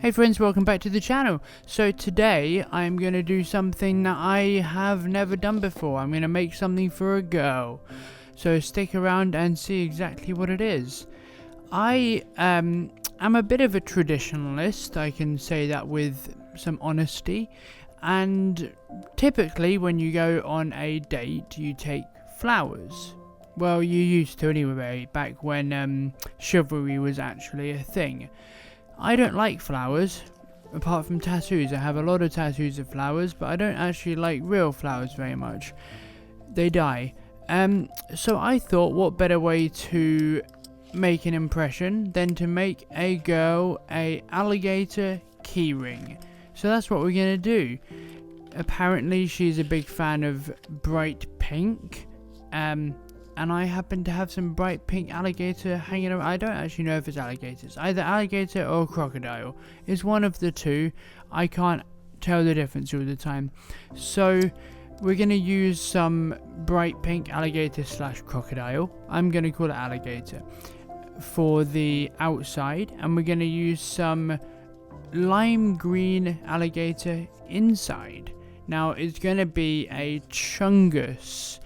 Hey friends, welcome back to the channel. So today I'm going to do something that I have never done before. I'm going to make something for a girl. So stick around and see exactly what it is. I am a bit of a traditionalist, I can say that with some honesty. And typically when you go on a date you take flowers. Well, you used to anyway, back when chivalry was actually a thing. I don't like flowers, apart from tattoos. I have a lot of tattoos of flowers, but I don't actually like real flowers very much. They die. So I thought, what better way to make an impression than to make a girl a alligator keyring. So that's what we're going to do. Apparently she's a big fan of bright pink. And I happen to have some bright pink alligator hanging around. I don't actually know if it's alligators. Either alligator or crocodile. It's one of the two. I can't tell the difference all the time. So we're going to use some bright pink alligator slash crocodile. I'm going to call it alligator. For the outside. And we're going to use some lime green alligator inside. Now it's going to be a chungus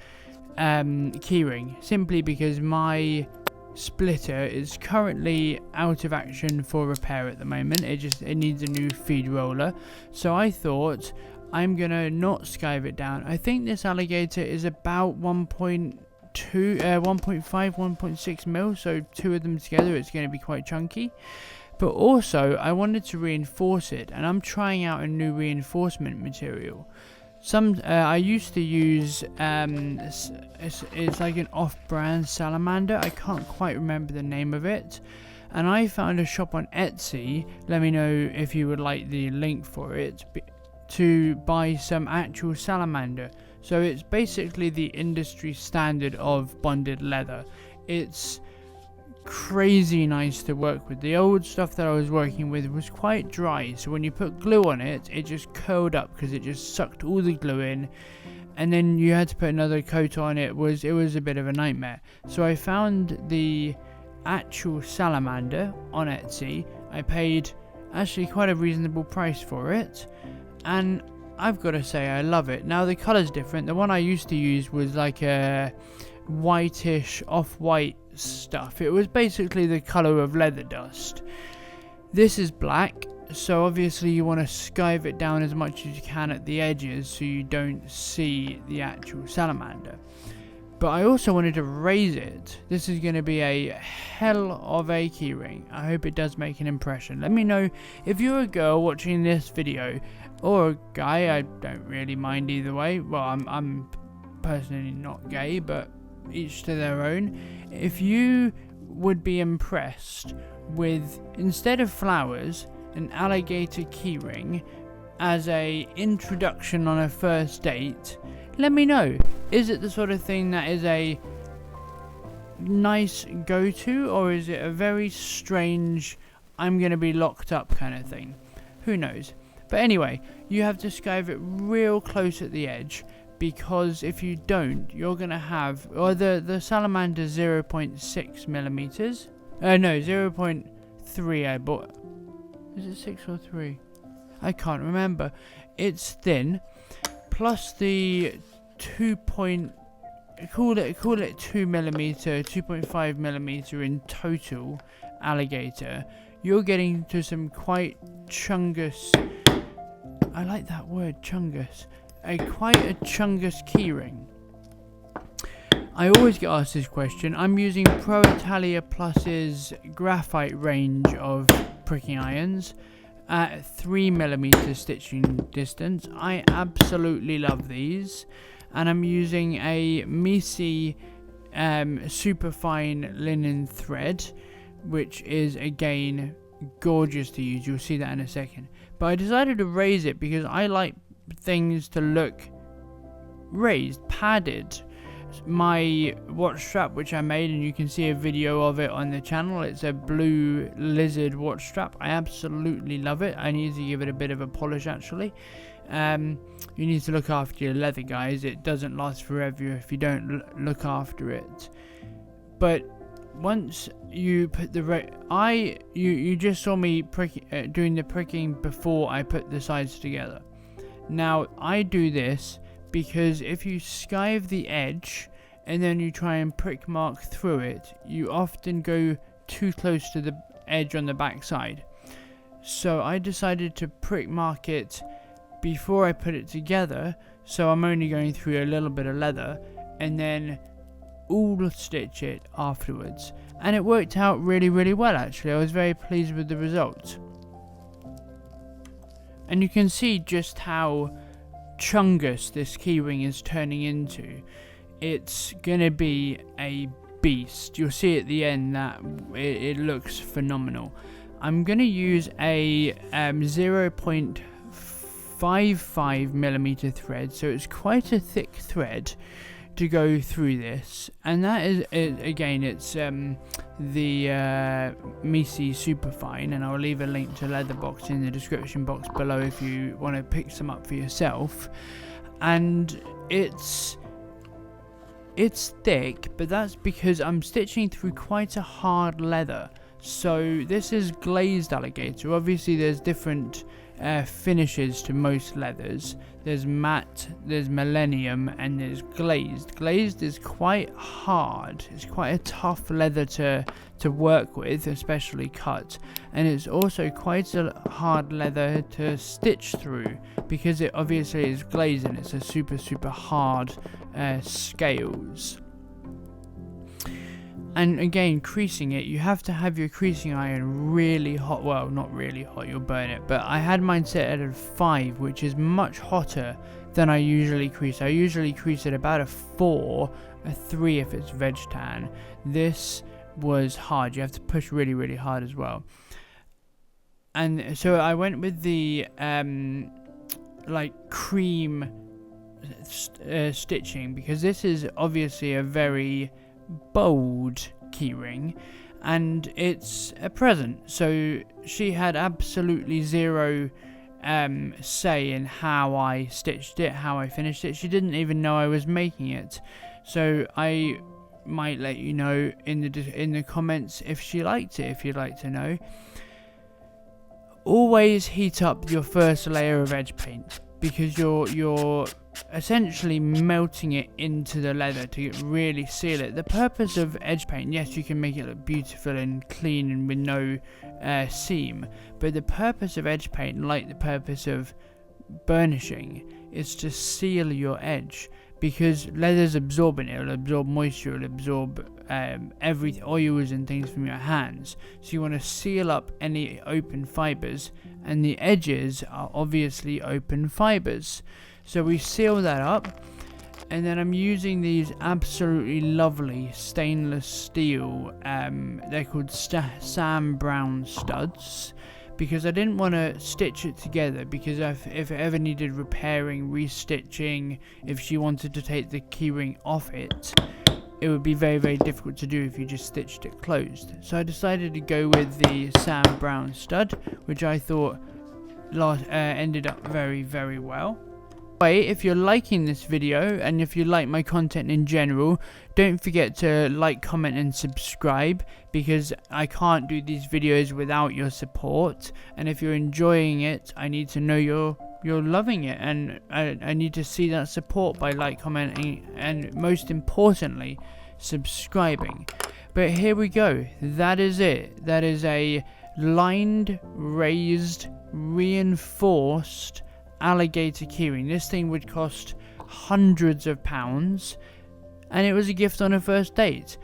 keyring, simply because my splitter is currently out of action for repair at the moment. It needs a new feed roller, so I thought I'm gonna not skive it down. I think this alligator is about 1.5, 1.6 mil, so two of them together it's going to be quite chunky. But also I wanted to reinforce it, and I'm trying out a new reinforcement material. I used to use it's like an off-brand salamander. I can't quite remember the name of it, and I found a shop on Etsy. Let me know if you would like the link for it, to buy some actual salamander. So it's basically the industry standard of bonded leather. It's crazy nice to work with. The old stuff that I was working with was quite dry, so when you put glue on it, it just curled up because it just sucked all the glue in, and then you had to put another coat on. It was a bit of a nightmare. So I found the actual salamander on Etsy. I paid actually quite a reasonable price for it, and I've got to say I love it. Now the colour's different. The one I used to use was like a whitish off-white stuff. It was basically the colour of leather dust. This is black, so obviously you want to skive it down as much as you can at the edges so you don't see the actual salamander. But I also wanted to raise it. This is going to be a hell of a keyring. I hope it does make an impression. Let me know if you're a girl watching this video, or a guy. I don't really mind either way. Well, I'm personally not gay, but each to their own. If you would be impressed with, instead of flowers, an alligator keyring as a introduction on a first date, let me know. Is it the sort of thing that is a nice go-to, or is it a very strange I'm gonna be locked up kind of thing? Who knows? But anyway, you have to skive it real close at the edge, because if you don't, you're gonna have, or the salamander 0.6 millimeters. No, 0.3 I bought. Is it 6 or 3? I can't remember. It's thin, plus the call it 2 millimeter, 2.5 millimeter in total alligator. You're getting to some quite chungus. I like that word, chungus. Quite a chungus keyring. I always get asked this question. I'm using Pro Italia Plus's graphite range of pricking irons at 3mm stitching distance. I absolutely love these, and I'm using a Misi superfine linen thread, which is again gorgeous to use. You'll see that in a second. But I decided to raise it because I like things to look raised, padded. My watch strap, which I made, and you can see a video of it on the channel, it's a blue lizard watch strap. I absolutely love it. I need to give it a bit of a polish actually. You need to look after your leather, guys. It doesn't last forever if you don't look after it. But once you put the you just saw me doing the pricking before I put the sides together. Now I do this because if you skive the edge and then you try and prick mark through it, you often go too close to the edge on the back side. So I decided to prick mark it before I put it together, so I'm only going through a little bit of leather, and then all stitch it afterwards. And it worked out really well actually. I was very pleased with the result. And you can see just how chungus this keyring is turning into. It's gonna be a beast. You'll see at the end that it looks phenomenal. I'm gonna use a 0.55mm thread, so it's quite a thick thread to go through this, and that is again, it's the Misi Superfine, and I'll leave a link to Leatherbox in the description box below if you want to pick some up for yourself. And it's thick, but that's because I'm stitching through quite a hard leather. So this is glazed alligator. Obviously there's different finishes to most leathers. There's matte, there's millennium, and there's glazed. Glazed is quite hard. It's quite a tough leather to work with, especially cut, and it's also quite a hard leather to stitch through because it obviously is glazed and it's a super hard scales. And again, creasing it, you have to have your creasing iron really hot. Well, not really hot, you'll burn it, but I had mine set at 5, which is much hotter than I usually crease. I usually crease at about a 4, a 3 if it's veg tan. This was hard. You have to push really hard as well. And so I went with the like cream stitching, because this is obviously a very bold keyring and it's a present, so she had absolutely zero say in how I stitched it, how I finished it. She didn't even know I was making it, so I might let you know in the comments if she liked it, if you'd like to know. Always heat up your first layer of edge paint, because you're essentially melting it into the leather to really seal it. The purpose of edge paint, yes, you can make it look beautiful and clean and with no seam, but the purpose of edge paint, like the purpose of burnishing, is to seal your edge, because leather's absorbent. It'll absorb moisture, it'll absorb every oils and things from your hands, so you want to seal up any open fibers, and the edges are obviously open fibers. So we seal that up, and then I'm using these absolutely lovely stainless steel, they're called Sam Brown studs, because I didn't want to stitch it together, because if it ever needed repairing, restitching, if she wanted to take the keyring off it, it would be very difficult to do if you just stitched it closed. So I decided to go with the Sam Brown stud, which I thought ended up very well. If you're liking this video, and if you like my content in general, don't forget to like, comment and subscribe, because I can't do these videos without your support. And if you're enjoying it, I need to know you're loving it, and I need to see that support by like, commenting, and most importantly, subscribing. But here we go, that is it. That is a lined, raised, reinforced alligator keyring. This thing would cost hundreds of pounds, and it was a gift on a first date.